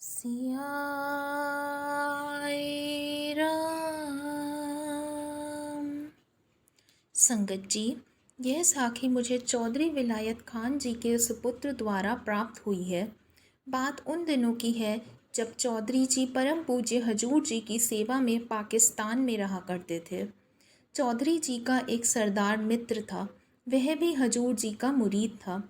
सियाए राम। संगत जी, यह साखी मुझे चौधरी विलायत खान जी के सुपुत्र द्वारा प्राप्त हुई है। बात उन दिनों की है जब चौधरी जी परम पूज्य हजूर जी की सेवा में पाकिस्तान में रहा करते थे। चौधरी जी का एक सरदार मित्र था, वह भी हजूर जी का मुरीद था।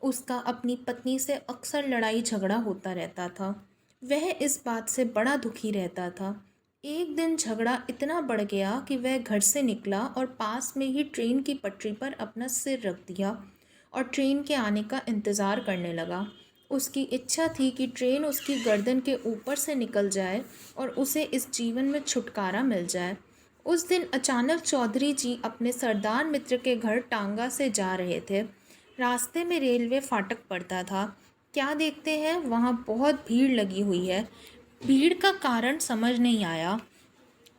उसका अपनी पत्नी से अक्सर लड़ाई झगड़ा होता रहता था। वह इस बात से बड़ा दुखी रहता था। एक दिन झगड़ा इतना बढ़ गया कि वह घर से निकला और पास में ही ट्रेन की पटरी पर अपना सिर रख दिया और ट्रेन के आने का इंतज़ार करने लगा। उसकी इच्छा थी कि ट्रेन उसकी गर्दन के ऊपर से निकल जाए और उसे इस जीवन में छुटकारा मिल जाए। उस दिन अचानक चौधरी जी अपने सरदार मित्र के घर टांगा से जा रहे थे। रास्ते में रेलवे फाटक पड़ता था। क्या देखते हैं, वहाँ बहुत भीड़ लगी हुई है। भीड़ का कारण समझ नहीं आया।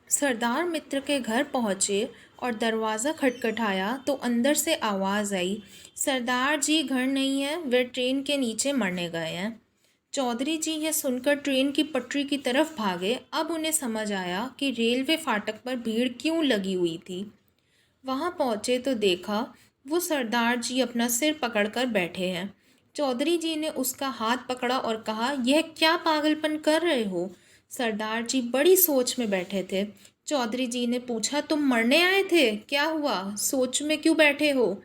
सरदार मित्र के घर पहुँचे और दरवाज़ा खटखटाया तो अंदर से आवाज़ आई, सरदार जी घर नहीं है, वे ट्रेन के नीचे मरने गए हैं। चौधरी जी यह सुनकर ट्रेन की पटरी की तरफ भागे। अब उन्हें समझ आया कि रेलवे फाटक पर भीड़ क्यों लगी हुई थी। वहां पहुंचे तो देखा वो सरदार जी अपना सिर पकड़कर बैठे हैं। चौधरी जी ने उसका हाथ पकड़ा और कहा, यह क्या पागलपन कर रहे हो। सरदार जी बड़ी सोच में बैठे थे। चौधरी जी ने पूछा, तुम मरने आए थे, क्या हुआ, सोच में क्यों बैठे हो।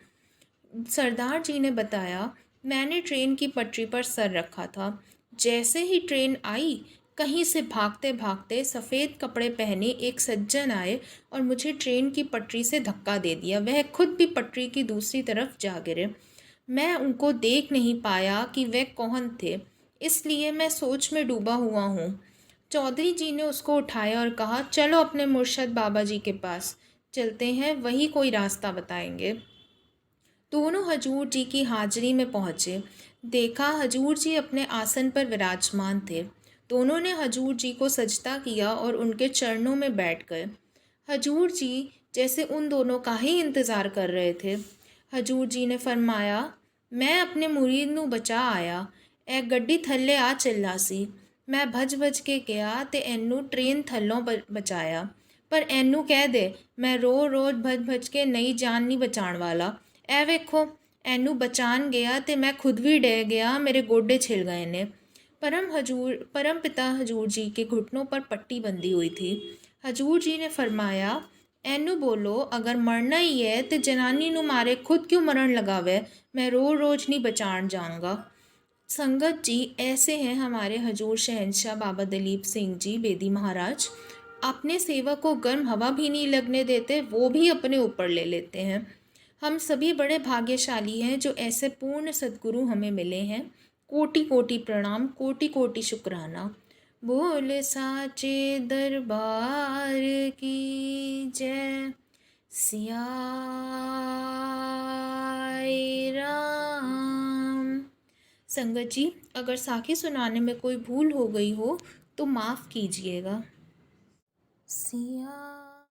सरदार जी ने बताया, मैंने ट्रेन की पटरी पर सर रखा था। जैसे ही ट्रेन आई, कहीं से भागते भागते सफ़ेद कपड़े पहने एक सज्जन आए और मुझे ट्रेन की पटरी से धक्का दे दिया। वह खुद भी पटरी की दूसरी तरफ जा गिरे। मैं उनको देख नहीं पाया कि वे कौन थे, इसलिए मैं सोच में डूबा हुआ हूँ। चौधरी जी ने उसको उठाया और कहा, चलो अपने मुर्शद बाबा जी के पास चलते हैं, वही कोई रास्ता बताएंगे। दोनों हजूर जी की हाजिरी में पहुँचे। देखा हजूर जी अपने आसन पर विराजमान थे। दोनों ने हजूर जी को सजदा किया और उनके चरणों में बैठ गए। हजूर जी जैसे उन दोनों का ही इंतज़ार कर रहे थे। हजूर जी ने फरमाया, मैं अपने मुरीद नू बचा आया, ए गड्डी थल्ले आ चला सी। मैं भज भज के गया ते एनू ट्रेन थल्लों बचाया, पर एनू कह दे मैं रोज़ भज भज के नई जान नहीं बचाण वाला। ए वेखो, एनू बचान गया ते मैं खुद भी डह गया, मेरे गोडे छिल गए ने। परम पिता हजूर जी के घुटनों पर पट्टी बंधी हुई थी। हजूर जी ने फरमाया, एनू बोलो, अगर मरना ही है तो जनानी नू मारे खुद क्यों मरण लगावे, मैं रोज़ नहीं बचान जाऊँगा। संगत जी, ऐसे हैं हमारे हजूर शहंशाह बाबा दलीप सिंह जी बेदी महाराज। अपने सेवक को गर्म हवा भी नहीं लगने देते, वो भी अपने ऊपर ले लेते हैं। हम सभी बड़े भाग्यशाली हैं जो ऐसे पूर्ण सद्गुरु हमें मिले हैं। कोटि कोटि प्रणाम, कोटि कोटि शुक्राना। बोले साचे दरबार की जय। सियाए राम। संगत जी, अगर साखी सुनाने में कोई भूल हो गई हो तो माफ़ कीजिएगा। सिया